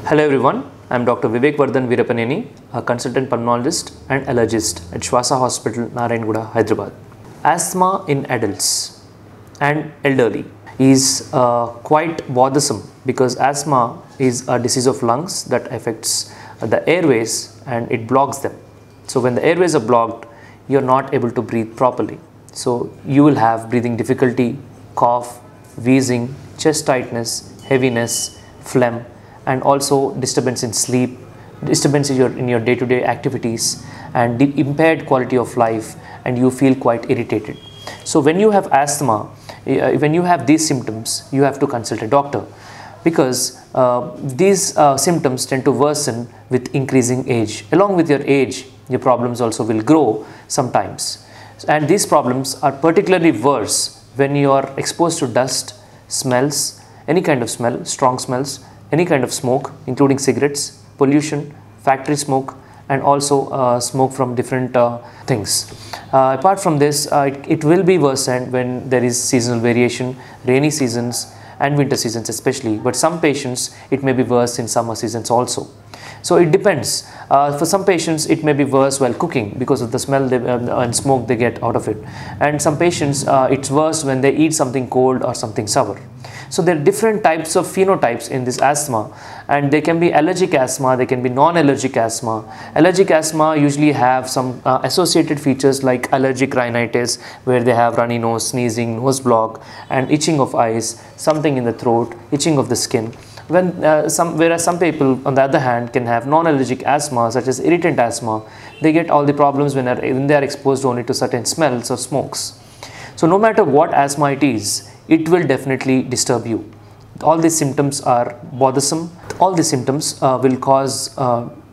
Hello everyone, I am Dr. Vivek Vardhan Veerapaneni, a consultant pulmonologist and allergist at Shwasa Hospital, Narayanguda, Hyderabad. Asthma in adults and elderly is quite bothersome because asthma is a disease of lungs that affects the airways and it blocks them. So when the airways are blocked, you are not able to breathe properly. So you will have breathing difficulty, cough, wheezing, chest tightness, heaviness, phlegm, and also disturbance in sleep, disturbance in your day-to-day activities, and impaired quality of life, and you feel quite irritated. So when you have asthma, when you have these symptoms, you have to consult a doctor because these symptoms tend to worsen with increasing age. Along with your age, your problems also will grow sometimes. And these problems are particularly worse when you are exposed to dust, smells, any kind of smell, strong smells, any kind of smoke, including cigarettes, pollution, factory smoke, and also smoke from different things. Apart from this, it will be worsened when there is seasonal variation, rainy seasons and winter seasons especially, but some patients it may be worse in summer seasons also. So it depends. For some patients it may be worse while cooking because of the smell and smoke they get out of it, and some patients it's worse when they eat something cold or something sour. So there are different types of phenotypes in this asthma, and they can be allergic asthma, they can be non-allergic asthma. Allergic asthma usually have some associated features like allergic rhinitis, where they have runny nose, sneezing, nose block, and itching of eyes, something in the throat, itching of the skin. Whereas some people on the other hand can have non-allergic asthma such as irritant asthma. They get all the problems when they are exposed only to certain smells or smokes. So no matter what asthma it is, it will definitely disturb you. All these symptoms are bothersome. All these symptoms will cause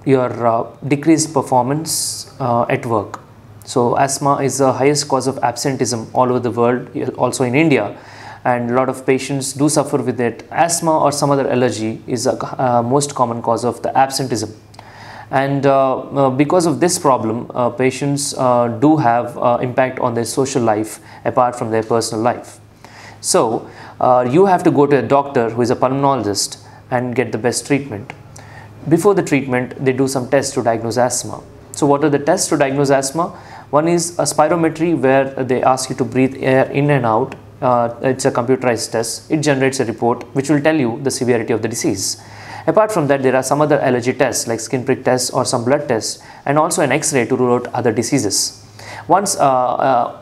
your decreased performance at work. So asthma is the highest cause of absenteeism all over the world, also in India, and a lot of patients do suffer with it. Asthma or some other allergy is a most common cause of the absenteeism. And because of this problem, patients do have impact on their social life apart from their personal life. So you have to go to a doctor who is a pulmonologist and get the best treatment. Before the treatment, they do some tests to diagnose asthma. So what are the tests to diagnose asthma? One is a spirometry, where they ask you to breathe air in and out. It's a computerized test. It generates a report which will tell you the severity of the disease. Apart from that, there are some other allergy tests like skin prick tests or some blood tests, and also an X-ray to rule out other diseases. Once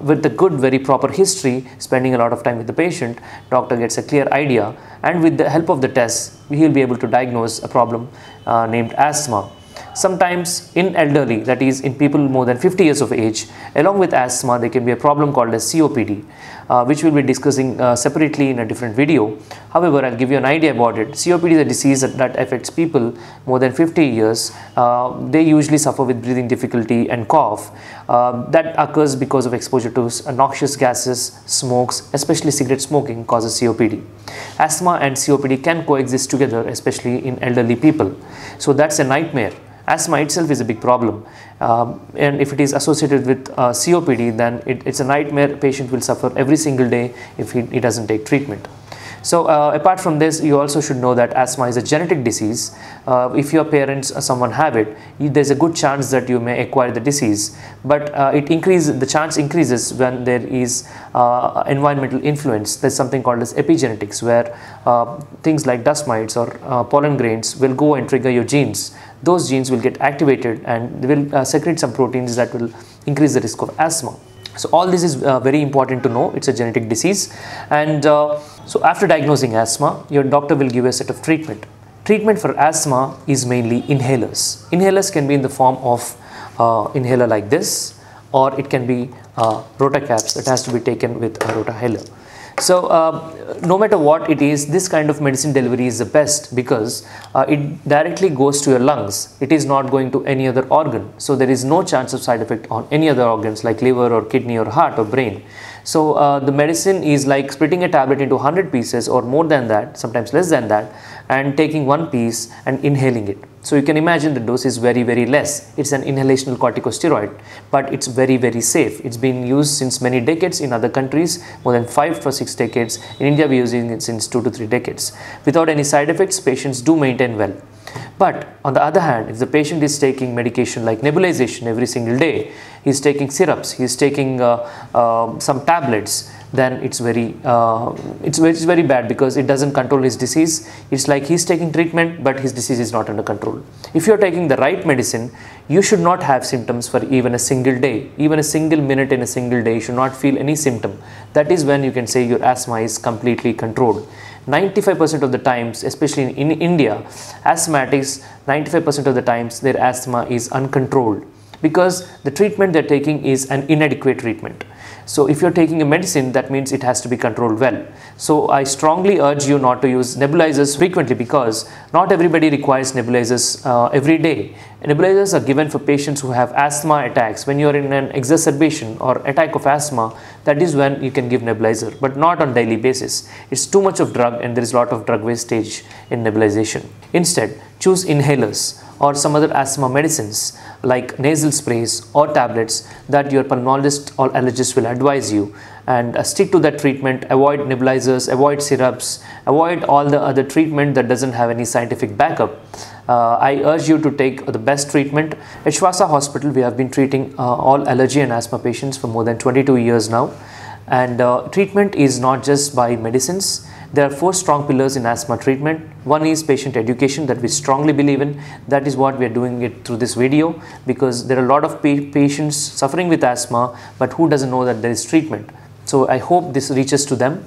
with the good, very proper history, spending a lot of time with the patient, doctor gets a clear idea, and with the help of the tests, he will be able to diagnose a problem named asthma. Sometimes in elderly, that is in people more than 50 years of age, along with asthma, there can be a problem called as COPD, which we'll be discussing separately in a different video. However, I'll give you an idea about it. COPD is a disease that affects people more than 50 years. They usually suffer with breathing difficulty and cough. That occurs because of exposure to noxious gases, smokes, especially cigarette smoking causes COPD. Asthma and COPD can coexist together, especially in elderly people. So that's a nightmare. Asthma itself is a big problem, and if it is associated with COPD, then it's a nightmare. Patient will suffer every single day if he doesn't take treatment. So apart from this, you also should know that asthma is a genetic disease. If your parents or someone have it, there's a good chance that you may acquire the disease, but the chance increases when there is environmental influence. There's something called as epigenetics, where things like dust mites or pollen grains will go and trigger your genes. Those genes will get activated and they will secrete some proteins that will increase the risk of asthma. So all this is very important to know. It's a genetic disease, and so after diagnosing asthma, your doctor will give you a set of treatment. Treatment for asthma is mainly inhalers. Inhalers can be in the form of inhaler like this, or it can be rotacaps that has to be taken with a rotahaler. So no matter what it is, this kind of medicine delivery is the best because it directly goes to your lungs. It is not going to any other organ. So there is no chance of side effect on any other organs like liver or kidney or heart or brain. So the medicine is like splitting a tablet into 100 pieces or more than that, sometimes less than that, and taking one piece and inhaling it. So you can imagine the dose is very, very less. It's an inhalational corticosteroid, but it's very, very safe. It's been used since many decades in other countries, more than 5 or 6 decades. In India, we're using it since 2 to 3 decades. Without any side effects, patients do maintain well. But on the other hand, if the patient is taking medication like nebulization every single day, he is taking syrups, he is taking some tablets, then it's very bad, because it doesn't control his disease. It's like he's taking treatment, but his disease is not under control. If you're taking the right medicine, you should not have symptoms for even a single day, even a single minute in a single day. You should not feel any symptom. That is when you can say your asthma is completely controlled. 95% of the times, especially in India, asthmatics, 95% of the times their asthma is uncontrolled, because the treatment they're taking is an inadequate treatment. So if you're taking a medicine, that means it has to be controlled well. So I strongly urge you not to use nebulizers frequently, because not everybody requires nebulizers every day. Nebulizers are given for patients who have asthma attacks. When you're in an exacerbation or attack of asthma, that is when you can give nebulizer, but not on daily basis. It's too much of drug, and there is a lot of drug wastage in nebulization. Instead, choose inhalers or some other asthma medicines like nasal sprays or tablets that your pulmonologist or allergist will advise you, and stick to that treatment. Avoid nebulizers, avoid syrups, avoid all the other treatment that doesn't have any scientific backup. I urge you to take the best treatment. At Shwasa Hospital, we have been treating all allergy and asthma patients for more than 22 years now, and treatment is not just by medicines. There are 4 strong pillars in asthma treatment. One is patient education, that we strongly believe in. That is what we are doing it through this video, because there are a lot of patients suffering with asthma, but who doesn't know that there is treatment. So I hope this reaches to them.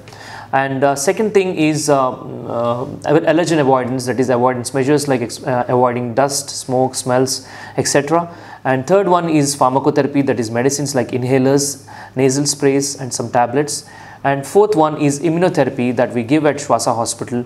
And second thing is allergen avoidance, that is avoidance measures like avoiding dust, smoke, smells, etc. And third one is pharmacotherapy, that is medicines like inhalers, nasal sprays and some tablets. And fourth one is immunotherapy that we give at Shwasa Hospital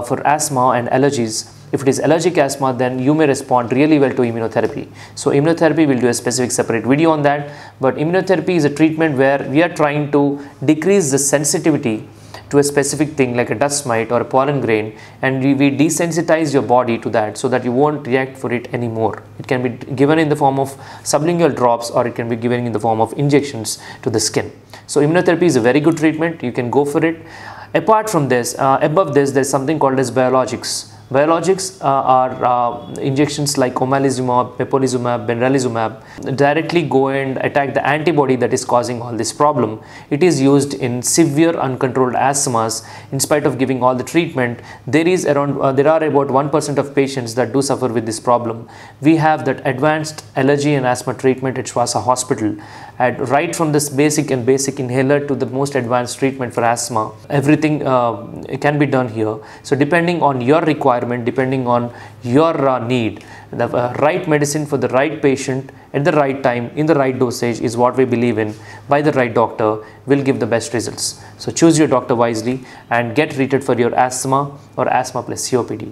for asthma and allergies. If it is allergic asthma, then you may respond really well to immunotherapy. So immunotherapy, we'll do a specific separate video on that. But immunotherapy is a treatment where we are trying to decrease the sensitivity to a specific thing like a dust mite or a pollen grain, and we desensitize your body to that so that you won't react for it anymore. It can be given in the form of sublingual drops, or it can be given in the form of injections to the skin. So immunotherapy is a very good treatment. You can go for it. Apart from this, above this, there's something called as biologics. Biologics are injections like omalizumab, mepolizumab, benralizumab directly go and attack the antibody that is causing all this problem. It is used in severe uncontrolled asthmas. In spite of giving all the treatment, there are about 1% of patients that do suffer with this problem. We have that advanced allergy and asthma treatment at Shwasa Hospital, and right from this basic inhaler to the most advanced treatment for asthma, everything can be done here. So depending on your requirement, depending on your need, the right medicine for the right patient at the right time in the right dosage is what we believe in, by the right doctor, will give the best results. So choose your doctor wisely and get treated for your asthma or asthma plus COPD.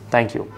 Thank you.